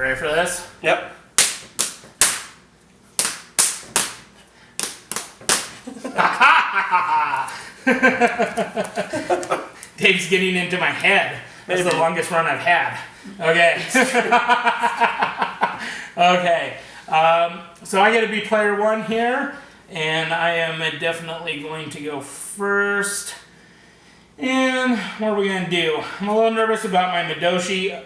ready for this? Yep. Dave's getting into my head. That's Maybe. the longest run I've had. Okay. Okay. So I get to be player one here, and I am definitely going to go first. And what are we going to do? I'm a little nervous about my Midoshi.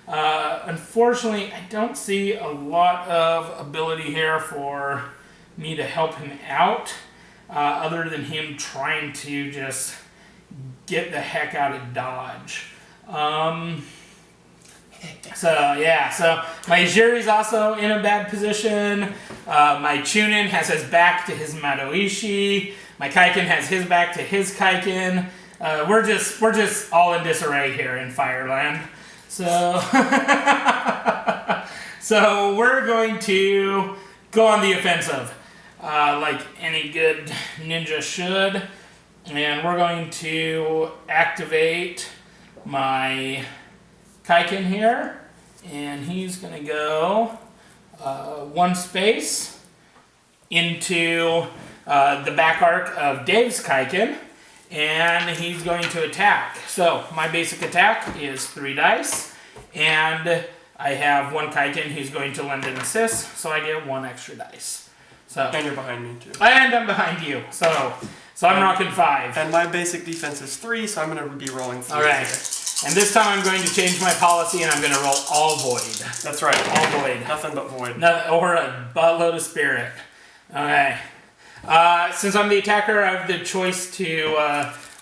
Unfortunately, I don't see a lot of ability here for me to help him out, other than him trying to just get the heck out of Dodge. So my Jiri's also in a bad position. My Chunin has his back to his Madoishi. My Kaiken has his back to his Kaiken. We're just all in disarray here in Fireland. So so we're going to go on the offensive, like any good ninja should, and we're going to activate my Kaiken here, and he's going to go one space into the back arc of Dave's Kaiken, and he's going to attack. So my basic attack is 3 dice, and I have one Kaiken who's going to lend an assist, so I get 1 extra dice. So And you're behind me too. And I'm behind you, so I'm rocking 5. And my basic defense is 3, so I'm going to be rolling 3. Okay. And this time I'm going to change my policy and I'm going to roll all void. That's right. All void. Nothing but void. Or a buttload of spirit. Okay. Since I'm the attacker, I have the choice to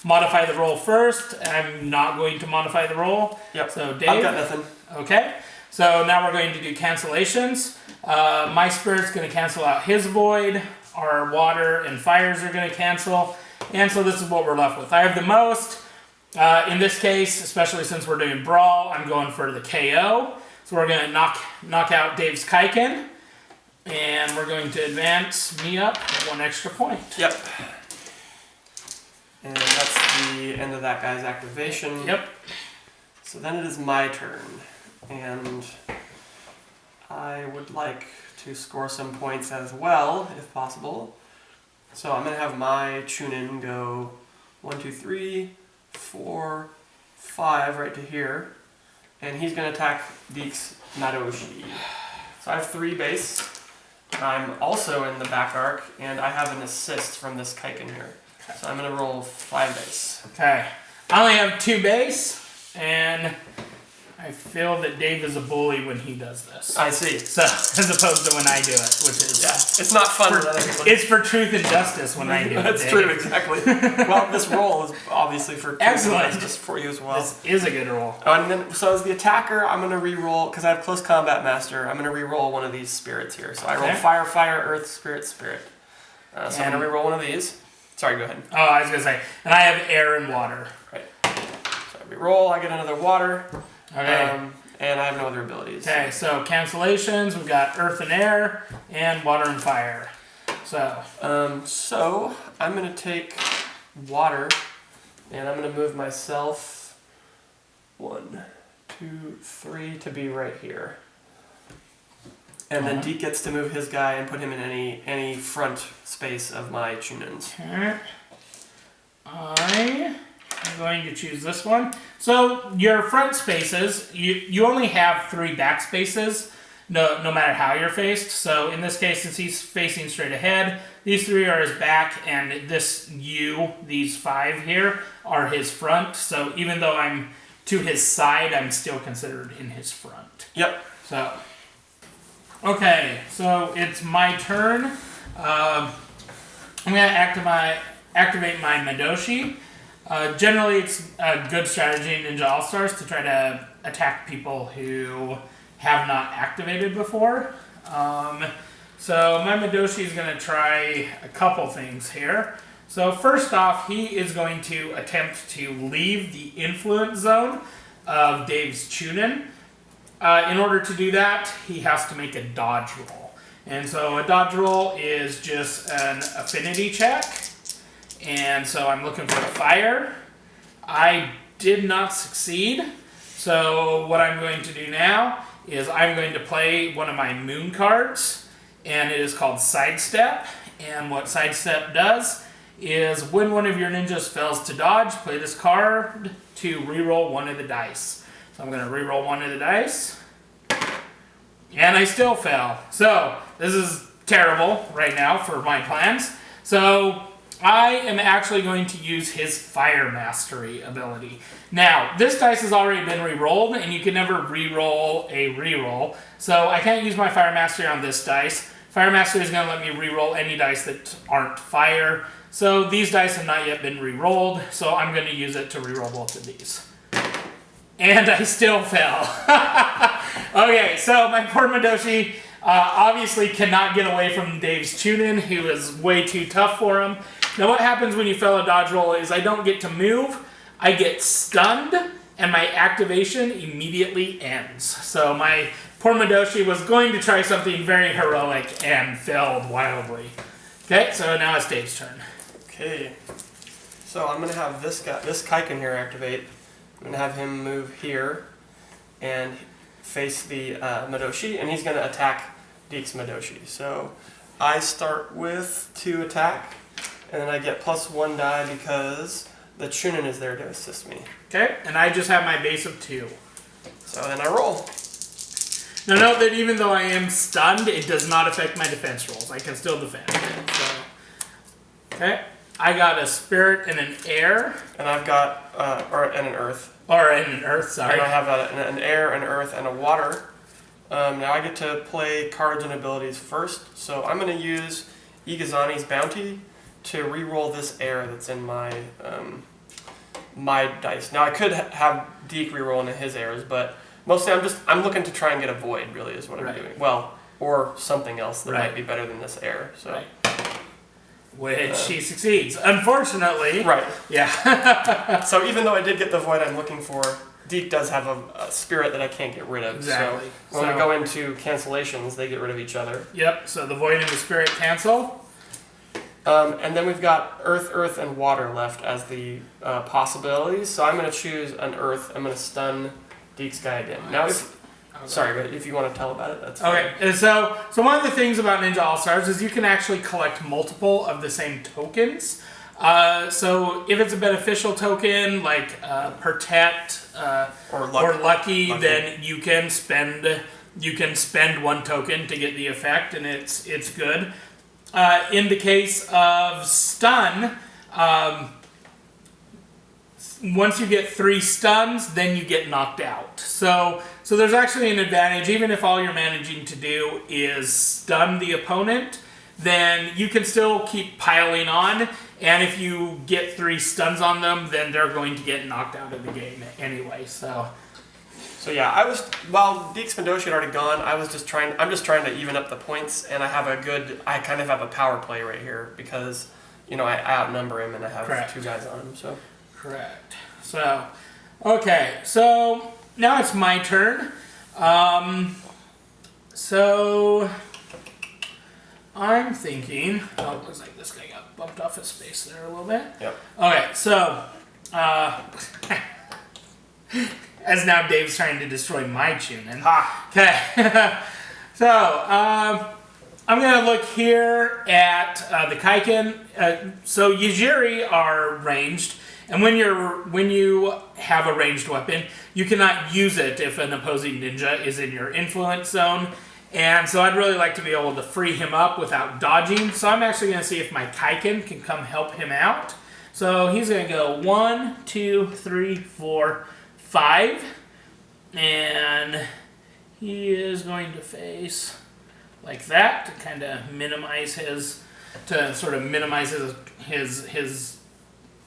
modify the roll first. I'm not going to modify the roll. Yep. So Dave. I've got nothing. Okay. So now we're going to do cancellations. My spirit's going to cancel out his void. Our water and fires are going to cancel. And so this is what we're left with. I have the most. In this case, especially since we're doing Brawl, I'm going for the KO. So we're going to knock out Dave's Kaiken. And we're going to advance me up 1 extra point. Yep. And that's the end of that guy's activation. Yep. So then it is my turn. And I would like to score some points as well, if possible. So I'm going to have my Chunin go 1, 2, 3, 4, 5 right to here. And he's going to attack Deek's Madoshi. So I have 3 base. I'm also in the back arc, and I have an assist from this Kaiken here. So I'm going to roll 5 base. Okay. I only have 2 base, and I feel that Dave is a bully when he does this. I see. So, as opposed to when I do it, which is... Yeah, it's not fun with other people. It's for truth and justice when I do it, That's Dave. true, exactly. Well, this roll is obviously for truth Excellent. and justice for you as well. This is a good roll. And then, so as the attacker, I'm going to re-roll, because I have Close Combat Master, I'm going to re-roll one of these spirits here. So I roll Okay. Fire, Fire, Earth, Spirit, Spirit. So I'm going to re-roll one of these. Sorry, go ahead. Oh, I was going to say, and I have air and water. Right. So I re-roll, I get another water. Okay. And I have no other abilities. Okay, so cancellations, we've got earth and air, and water and fire. So I'm going to take water, and I'm going to move myself 1, 2, 3 to be right here. And then Deke gets to move his guy and put him in any front space of my Chunins. okay. I'm going to choose this one. So your front spaces, you only have 3 back spaces, no matter how you're faced. So in this case, since he's facing straight ahead, these 3 are his back, and these 5 here, are his front. So even though I'm to his side, I'm still considered in his front. Yep. So, okay, so it's my turn. I'm going to activate my Midoshi. Generally, it's a good strategy in Ninja All-Stars to try to attack people who have not activated before. So my Midoshi is going to try a couple things here. So first off, he is going to attempt to leave the influence zone of Dave's Chunin. In order to do that, he has to make a dodge roll. And so a dodge roll is just an affinity check. And so I'm looking for a fire. I did not succeed. So what I'm going to do now is I'm going to play one of my moon cards, and it is called Sidestep. And what Sidestep does is when one of your ninjas fails to dodge, play this card to reroll one of the dice. So I'm going to reroll one of the dice. And I still fail. So this is terrible right now for my plans. So I am actually going to use his Fire Mastery ability. Now, this dice has already been re-rolled, and you can never re-roll a re-roll. So I can't use my Fire Mastery on this dice. Fire Mastery is going to let me re-roll any dice that aren't fire. So these dice have not yet been re-rolled, so I'm going to use it to re-roll both of these. And I still fell. Okay, so my poor Madoshi obviously cannot get away from Dave's tune-in. He was way too tough for him. Now what happens when you fail a dodge roll is I don't get to move, I get stunned, and my activation immediately ends. So my poor Madoshi was going to try something very heroic and failed wildly. Okay, so now it's Dave's turn. Okay. So I'm going to have this Kaiken here activate. I'm going to have him move here and face the Madoshi, and he's going to attack Deek's Madoshi. So I start with 2 attack, and then I get +1 die because the Chunin is there to assist me. Okay, and I just have my base of 2. So then I roll. Now note that even though I am stunned, it does not affect my defense rolls. I can still defend. So, okay, I got a spirit and an air. And I've got, and an earth. Or an earth, sorry. And I have an air, an earth, and a water. Now I get to play cards and abilities first. So I'm going to use Igazani's Bounty to re-roll this air that's in my my dice. Now I could have Deek re-roll into his airs, but mostly I'm looking to try and get a void. Really, is what I'm doing. Well, or something else that might be better than this air. So. Right. Which he succeeds, unfortunately. Right. Yeah. So even though I did get the void I'm looking for, Deek does have a spirit that I can't get rid of. Exactly. So when we go into cancellations, they get rid of each other. Yep. So the void and the spirit cancel. And then we've got earth, earth, and water left as the possibilities. So I'm going to choose an earth. I'm going to stun Deek's guy again. Now, sorry, but if you want to tell about it, that's fine. Okay. So one of the things about Ninja All-Stars is you can actually collect multiple of the same tokens. So if it's a beneficial token like Protect or Lucky, then you can spend one token to get the effect, and it's good. In the case of Stun, once you get 3 stuns, then you get knocked out. So there's actually an advantage, even if all you're managing to do is stun the opponent, then you can still keep piling on, and if you get 3 stuns on them, then they're going to get knocked out of the game anyway. So yeah, while Deek's Madoshi had already gone, I'm just trying to even up the points, and I kind of have a power play right here because, I outnumber him and I have 2 guys on him, so. Correct. So, okay, so now it's my turn. So I'm thinking, it looks like this guy got bumped off his space there a little bit. Yep. Okay, so, as now Dave's trying to destroy my Chunin. Ha! Okay. So, I'm going to look here at the Kaiken. So Yajiri are ranged, and when you have a ranged weapon, you cannot use it if an opposing ninja is in your influence zone. And so I'd really like to be able to free him up without dodging. So I'm actually going to see if my Kaiken can come help him out. So he's going to go 1, 2, 3, 4, 5. And he is going to face like that to kind of minimize his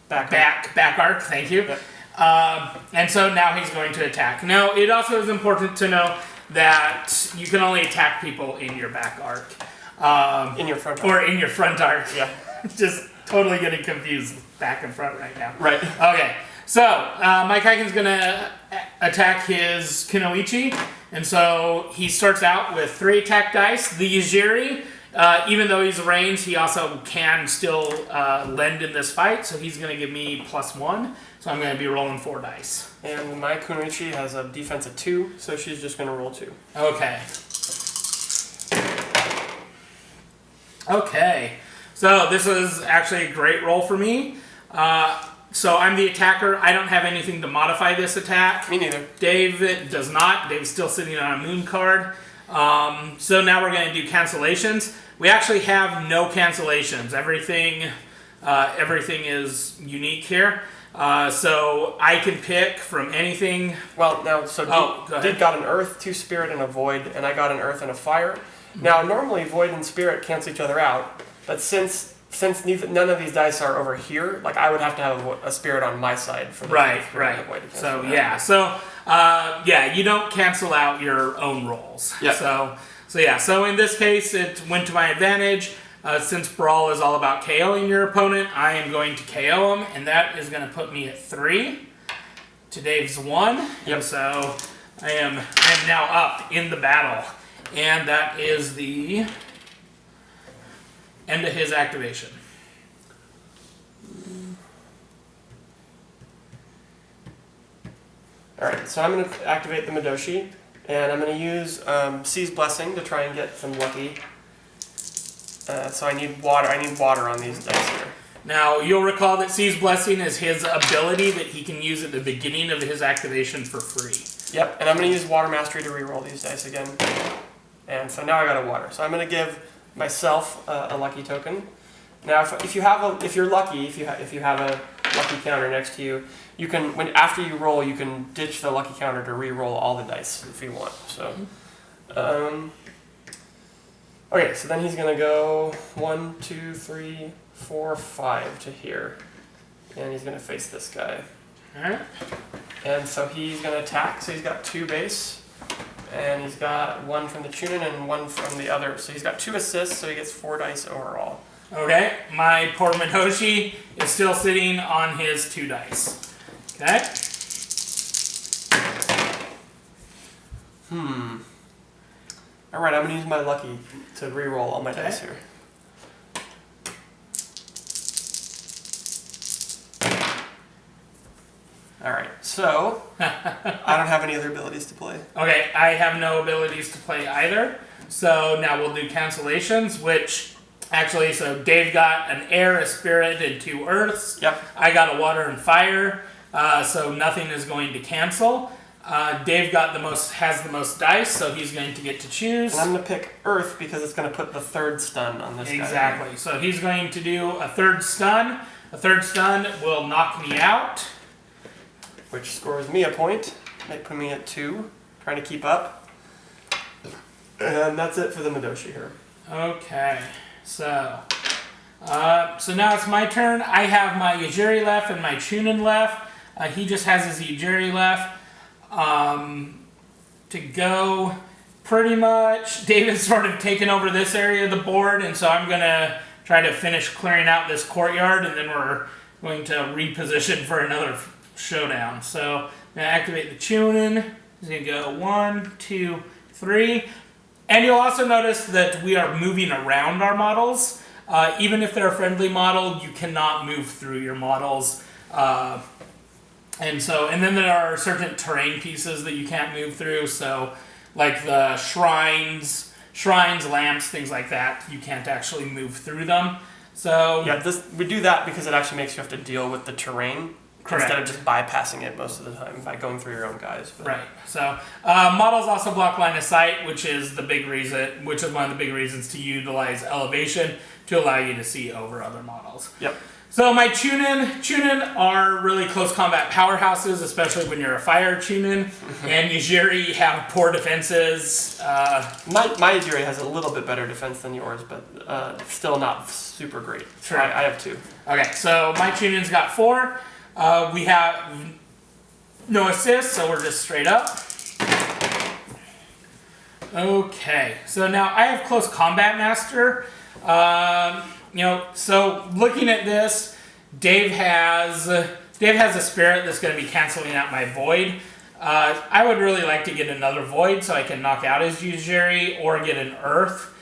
back arc. Thank you. Yep. And so now he's going to attack. Now it also is important to know that you can only attack people in your back arc. In your front arc. Or in your front arc. Yeah. Just totally getting confused back and front right now. Right. Okay. So, my Kaiken's going to attack his Kunoichi. And so he starts out with 3 attack dice. The Yajiri, even though he's ranged, he also can still lend in this fight. So he's going to give me +1. So So I'm going to be rolling 4 dice. And my Kunoichi has a defense of 2, so she's just going to roll 2. Okay. Okay. So this was actually a great roll for me. So I'm the attacker. I don't have anything to modify this attack. Me neither. Dave does not. Dave's still sitting on a moon card. So now we're going to do cancellations. We actually have no cancellations. Everything is unique here. So I can pick from anything. Well, now, so Did got an earth, 2 spirit, and a void, and I got an earth and a fire. Now, normally void and spirit cancel each other out, but since none of these dice are over here, like I would have to have a spirit on my side for the right. So you don't cancel out your own rolls. Yeah. So in this case, it went to my advantage. Since Brawl is all about KOing your opponent, I am going to KO him, and that is going to put me at 3 to Dave's 1. Yep. And so I am now up in the battle, and that is the end of his activation. Alright, so I'm going to activate the Madoshi, and I'm going to use Sea's Blessing to try and get some lucky. So I need water. I need water on these dice here. Now, you'll recall that Sea's Blessing is his ability that he can use at the beginning of his activation for free. Yep, and I'm going to use Water Mastery to reroll these dice again. And so now I got a water. So I'm going to give myself a lucky token. Now, if you're lucky, if you have a lucky counter next to you, you can after you roll, you can ditch the lucky counter to re-roll all the dice if you want. So, okay, so then he's gonna go 1, 2, 3, 4, 5 to here, and he's gonna face this guy. All right. And so he's gonna attack. So he's got 2 base, and he's got 1 from the Chunin and 1 from the other. So he's got 2 assists. So he gets 4 dice overall. Okay, my poor Madoshi is still sitting on his 2 dice. Okay. Alright, I'm going to use my lucky to re-roll all my dice here. Alright, so I don't have any other abilities to play. Okay, I have no abilities to play either. So now we'll do cancellations, which actually, so Dave got an air, a spirit, and 2 earths. Yep. I got a water and fire, so nothing is going to cancel. Dave has the most dice, so he's going to get to choose. And I'm going to pick earth because it's going to put the 3rd stun on this guy. Exactly. So he's going to do a 3rd stun. A 3rd stun will knock me out. Which scores me a point. Might put me at 2. Trying to keep up. And that's it for the Madoshi here. Okay. So now it's my turn. I have my Yajiri left and my Chunin left. He just has his Yajiri left. To go, pretty much, David's sort of taken over this area of the board, and so I'm going to try to finish clearing out this courtyard, and then we're going to reposition for another showdown. So I'm going to activate the Chunin. He's going to go 1, 2, 3. And you'll also notice that we are moving around our models. Even if they're a friendly model, you cannot move through your models. And then there are certain terrain pieces that you can't move through. So like the shrines, lamps, things like that, you can't actually move through them. So yeah, we do that because it actually makes you have to deal with the terrain. Correct. Instead of just bypassing it most of the time by going through your own guys. But. Right. So models also block line of sight, which is one of the big reasons to utilize elevation to allow you to see over other models. Yep. So my Chunin are really close combat powerhouses, especially when you're a fire Chunin. And Yajiri have poor defenses. My Yajiri has a little bit better defense than yours, but still not super great. Sure. I have 2. Okay, so my Chunin's got 4. We have no assists, so we're just straight up. Okay, so now I have Close Combat Master. So looking at this, Dave has a spirit that's going to be canceling out my void. I would really like to get another void so I can knock out his Yujiri, or get an earth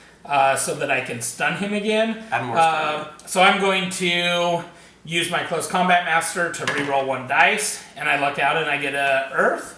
so that I can stun him again. Add more stun. So I'm going to use my Close Combat Master to reroll 1 dice, and I luck out and I get a Earth.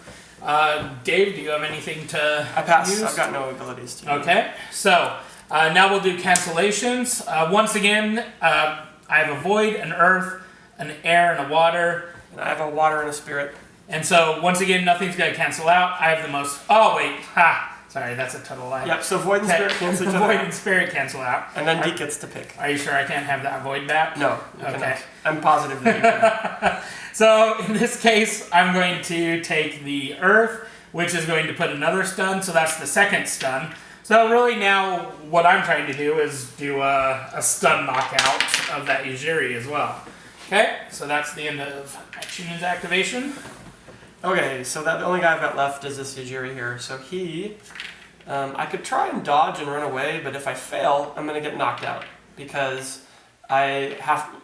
Dave, do you have anything to I pass. use? I've got no abilities to use. Okay, so now we'll do cancellations. Once again, I have a Void, an Earth, an Air, and a Water. And I have a water and a spirit. And so, once again, nothing's going to cancel out. I have the most... Oh, wait. Ha! Sorry, that's a total lie. Yep, so Void and Spirit cancel each other Void out. and Spirit cancel out. And then Deke gets to pick. Are you sure I can't have that Void back? No, you Okay. cannot. I'm positive that you can. So, in this case, I'm going to take the Earth, which is going to put another stun, so that's the second stun. So, really now, what I'm trying to do is do a stun knockout of that Yujiri as well. Okay, so that's the end of Action's activation. Okay, so the only guy I've got left is this Yajiri here. So he, I could try and dodge and run away, but if I fail, I'm going to get knocked out because I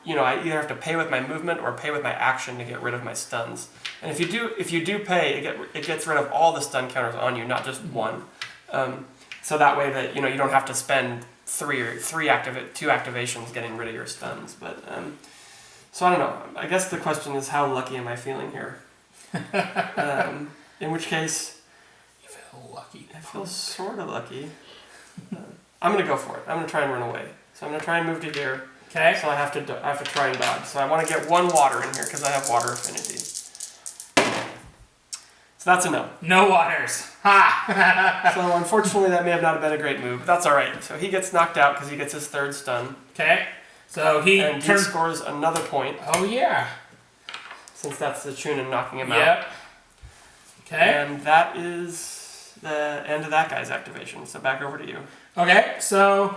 either have to pay with my movement or pay with my action to get rid of my stuns. And if you do pay, it gets rid of all the stun counters on you, not just one. So that way that you don't have to spend two activations getting rid of your stuns. But so I don't know. I guess the question is, how lucky am I feeling here? In which case, You feel lucky. I feel sort of lucky. I'm gonna go for it. I'm gonna try and run away. So I'm gonna try and move to here. Okay. So I have to try and dodge. So I want to get 1 water in here because I have water affinity. So that's a no. No waters. Ha! So unfortunately, that may have not been a great move. But that's all right. So he gets knocked out because he gets his 3rd stun. Okay. So he And he scores another point Oh yeah. since that's the Chunin knocking him out. Yep. Okay. And that is the end of that guy's activation. So back over to you. Okay. So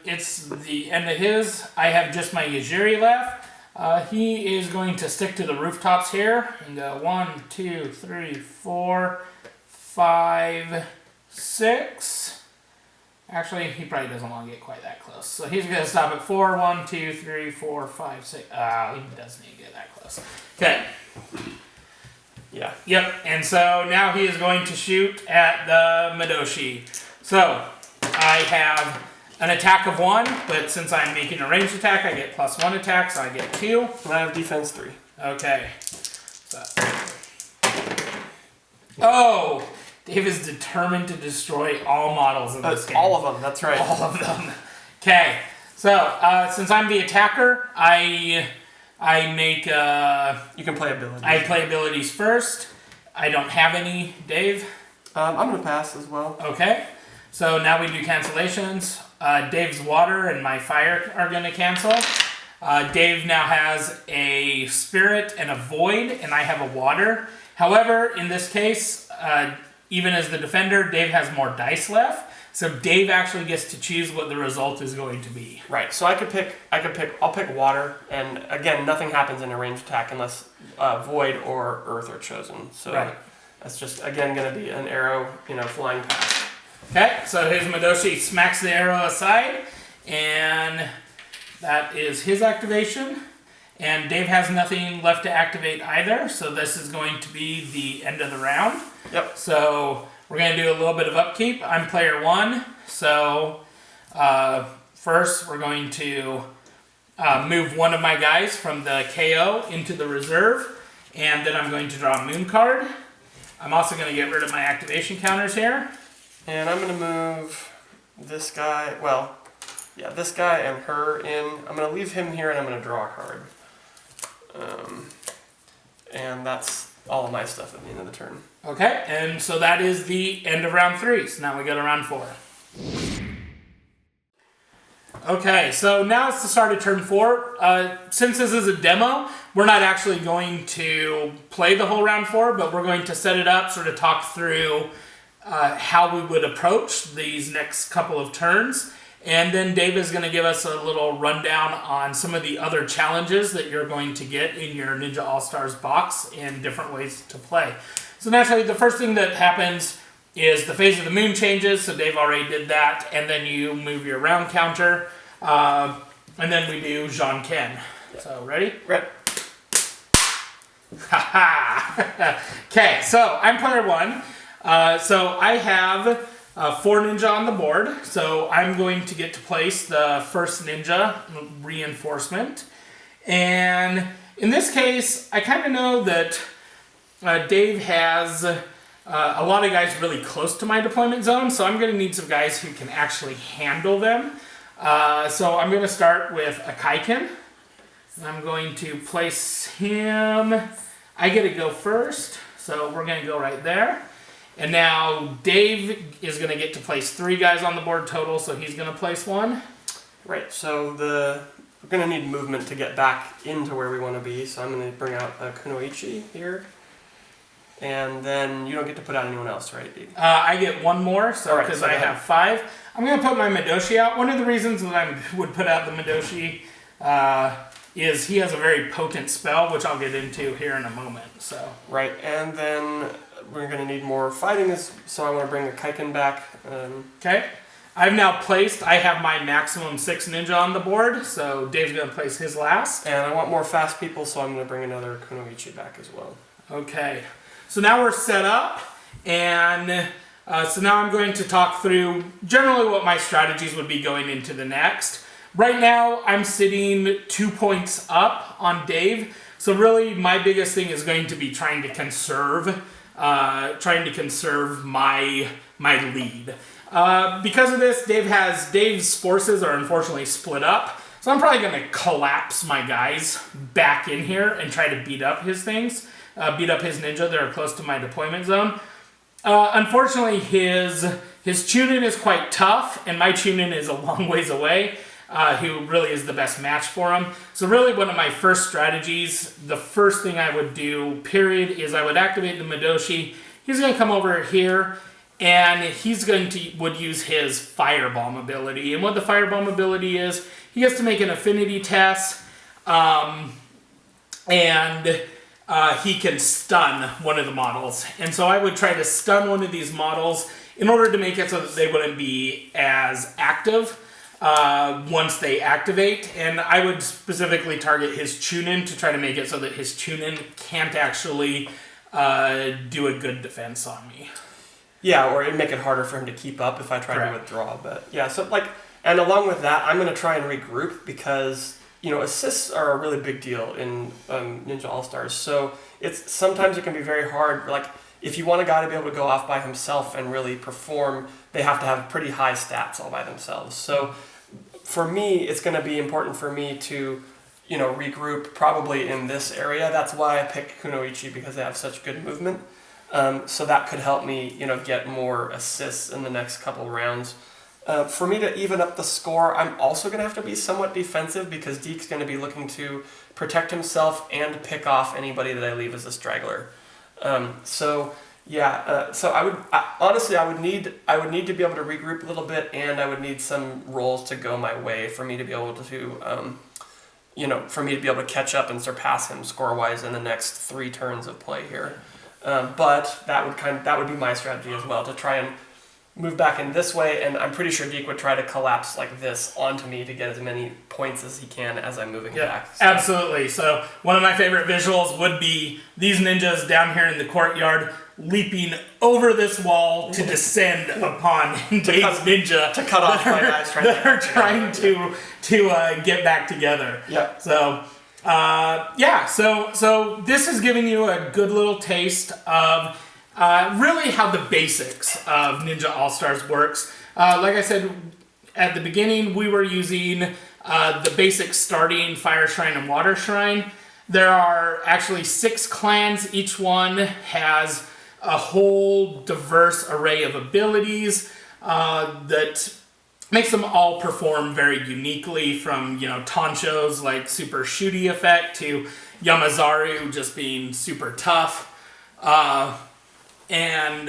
it's the end of his. I have just my Yajiri left. He is going to stick to the rooftops here and go 1, 2, 3, 4, 5, 6. Actually, he probably doesn't want to get quite that close. So he's going to stop at 4. 1, 2, 3, 4, 5, 6. He doesn't need to get that close. Okay. Yeah. Yep. And so now he is going to shoot at the Madoshi. So I have an attack of 1, but since I'm making a ranged attack, I get +1 attack, so I get 2. And I have defense 3. Okay. So. Oh! Dave is determined to destroy all models in this game. All of them, that's right. All of them. Okay. So, since I'm the attacker, I make... You can play abilities. I play abilities first. I don't have any. Dave? I'm going to pass as well. Okay. So now we do cancellations. Dave's water and my fire are going to cancel. Dave now has a spirit and a void, and I have a water. However, in this case, even as the defender, Dave has more dice left. So Dave actually gets to choose what the result is going to be. Right. So I'll pick water, and again, nothing happens in a ranged attack unless void or earth are chosen. So Right. that's just again going to be an arrow, flying past. Okay, so his Madoshi smacks the arrow aside, and that is his activation. And Dave has nothing left to activate either, so this is going to be the end of the round. Yep. So we're going to do a little bit of upkeep. I'm player 1, so first we're going to move one of my guys from the KO into the reserve, and then I'm going to draw a moon card. I'm also going to get rid of my activation counters here. And I'm going to move this guy, this guy and her in. I'm going to leave him here and I'm going to draw a card. And that's all of my stuff at the end of the turn. Okay, and so that is the end of round 3. So now we go to round 4. Okay, so now it's the start of turn 4. Since this is a demo, we're not actually going to play the whole round 4, but we're going to set it up, sort of talk through how we would approach these next couple of turns. And then Dave is going to give us a little rundown on some of the other challenges that you're going to get in your Ninja All-Stars box and different ways to play. So naturally, the first thing that happens is the phase of the moon changes. So Dave already did that. And then you move your round counter. And then we do Jean Ken. So ready? Right. Okay, so I'm player 1. So I have 4 ninja on the board. So I'm going to get to place the first ninja reinforcement. And in this case, I kind of know that Dave has a lot of guys really close to my deployment zone, so I'm going to need some guys who can actually handle them. So I'm going to start with a Kaiken. I'm going to place him. I get to go first, so we're going to go right there. And now Dave is going to get to place 3 guys on the board total, so he's going to place 1. Right, so we're going to need movement to get back into where we want to be, so I'm going to bring out a Kunoichi here. And then you don't get to put out anyone else, right, Dave? I get 1 more, so because I have 5. I'm going to put my Midoshi out. One of the reasons that I would put out the Midoshi is he has a very potent spell, which I'll get into here in a moment. So right, and then we're going to need more fighting, so I want to bring the Kaiken back. Okay. I've now placed, I have my maximum 6 ninja on the board, so Dave's going to place his last. And I want more fast people, so I'm going to bring another Kunoichi back as well. Okay. So now we're set up, and so now I'm going to talk through generally what my strategies would be going into the next. Right now, I'm sitting 2 points up on Dave, so really my biggest thing is going to be trying to conserve my lead. Because of this, Dave's forces are unfortunately split up, so I'm probably going to collapse my guys back in here and try to beat up his things. Beat up his ninja that are close to my deployment zone. Unfortunately, his Chunin is quite tough, and my Chunin is a long ways away, who really is the best match for him. So really one of my first strategies, the first thing I would do, period, is I would activate the Midoshi. He's going to come over here, and he's would use his Firebomb ability. And what the Firebomb ability is, he gets to make an affinity test, and he can stun one of the models. And so I would try to stun one of these models in order to make it so that they wouldn't be as active once they activate. And I would specifically target his Chunin to try to make it so that his Chunin can't actually do a good defense on me. Yeah, or it'd make it harder for him to keep up if I tried Correct. to withdraw. But yeah, so and along with that, I'm going to try and regroup because assists are a really big deal in Ninja All-Stars. So sometimes it can be very hard. Like, if you want a guy to be able to go off by himself and really perform, they have to have pretty high stats all by themselves. So for me, it's going to be important for me to, regroup probably in this area. That's why I picked Kunoichi, because they have such good movement. So that could help me, get more assists in the next couple rounds. For me to even up the score, I'm also going to have to be somewhat defensive because Deke's going to be looking to protect himself and pick off anybody that I leave as a straggler. So I would need to be able to regroup a little bit, and I would need some rolls to go my way for me to be able to, to catch up and surpass him score-wise in the next 3 turns of play here. But that would be my strategy as well, to try and move back in this way, and I'm pretty sure Deke would try to collapse like this onto me to get as many points as he can as I'm moving back. So. Absolutely. So one of my favorite visuals would be these ninjas down here in the courtyard leaping over this wall to descend upon Dave's ninja to cut off my guys that are trying to get back together. Yeah. So so this is giving you a good little taste of really how the basics of Ninja All-Stars works. Like I said at the beginning, we were using the basic starting Fire Shrine and Water Shrine. There are actually 6 clans. Each one has a whole diverse array of abilities that makes them all perform very uniquely, from Tancho's like super shooty effect to Yamazaru just being super tough. And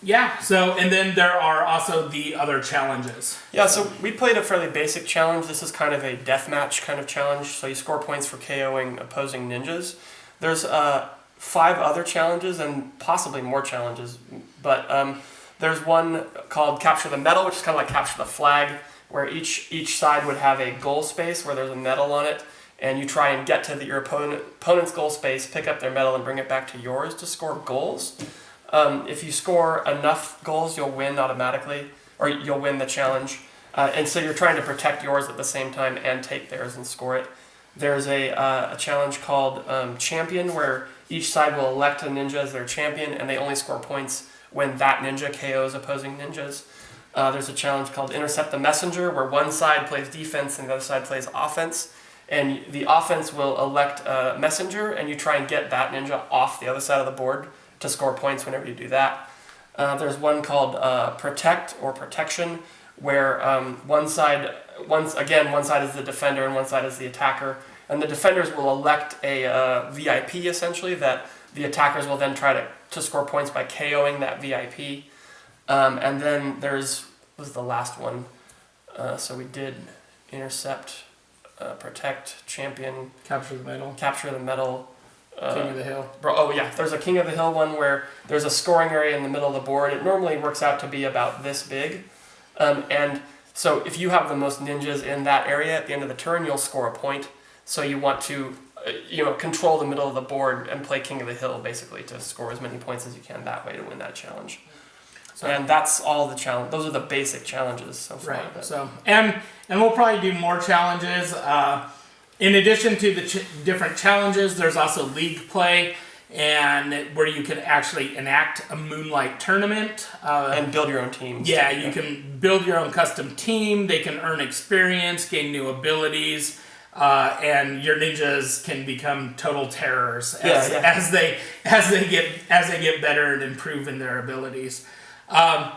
then there are also the other challenges. Yeah, so we played a fairly basic challenge. This is kind of a deathmatch kind of challenge, so you score points for KOing opposing ninjas. There's 5 other challenges and possibly more challenges, but there's one called Capture the Medal, which is kind of like Capture the Flag, where each side would have a goal space where there's a medal on it, and you try and get to your opponent's goal space, pick up their medal, and bring it back to yours to score goals. If you score enough goals, you'll win automatically, or you'll win the challenge. And so you're trying to protect yours at the same time and take theirs and score it. There's a challenge called Champion, where each side will elect a ninja as their champion, and they only score points when that ninja KOs opposing ninjas. There's a challenge called Intercept the Messenger, where one side plays defense and the other side plays offense. And the offense will elect a messenger, and you try and get that ninja off the other side of the board to score points whenever you do that. There's one called Protect or Protection, where one side is the defender and one side is the attacker. And the defenders will elect a VIP, essentially, that the attackers will then try to score points by KOing that VIP. And then was the last one. So we did Intercept, Protect, Champion, Capture the medal. King of the Hill. There's a King of the Hill one where there's a scoring area in the middle of the board. It normally works out to be about this big. And so if you have the most ninjas in that area at the end of the turn, you'll score a point. So you want to control the middle of the board and play King of the Hill, basically, to score as many points as you can that way to win that challenge. And that's all the challenge. Those are the basic challenges so far. Right. So and we'll probably do more challenges. In addition to the different challenges, there's also league play, and where you can actually enact a Moonlight tournament and build your own teams. Yeah, you can build your own custom team. They can earn experience, gain new abilities, and your ninjas can become total terrors as they get better and improve in their abilities. I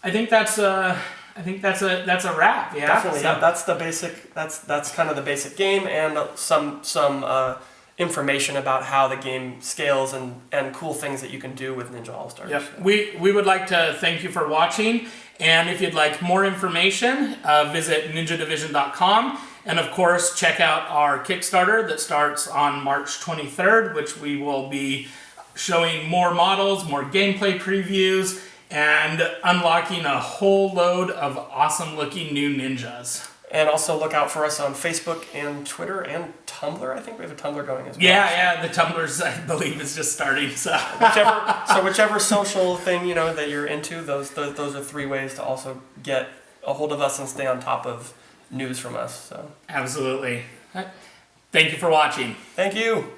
think that's a wrap. Yeah, definitely. So, that's the basic. That's kind of the basic game, and some information about how the game scales and cool things that you can do with Ninja All Stars. Yep. We would like to thank you for watching, and if you'd like more information, visit ninjadivision.com, and of course check out our Kickstarter that starts on March 23rd, which we will be showing more models, more gameplay previews, and unlocking a whole load of awesome-looking new ninjas. And also look out for us on Facebook and Twitter and Tumblr. I think we have a Tumblr going as well. Yeah, the Tumblr's, I believe, is just starting. So whichever social thing that you're into, those are 3 ways to also get a hold of us and stay on top of news from us. So absolutely. Thank you for watching. Thank you.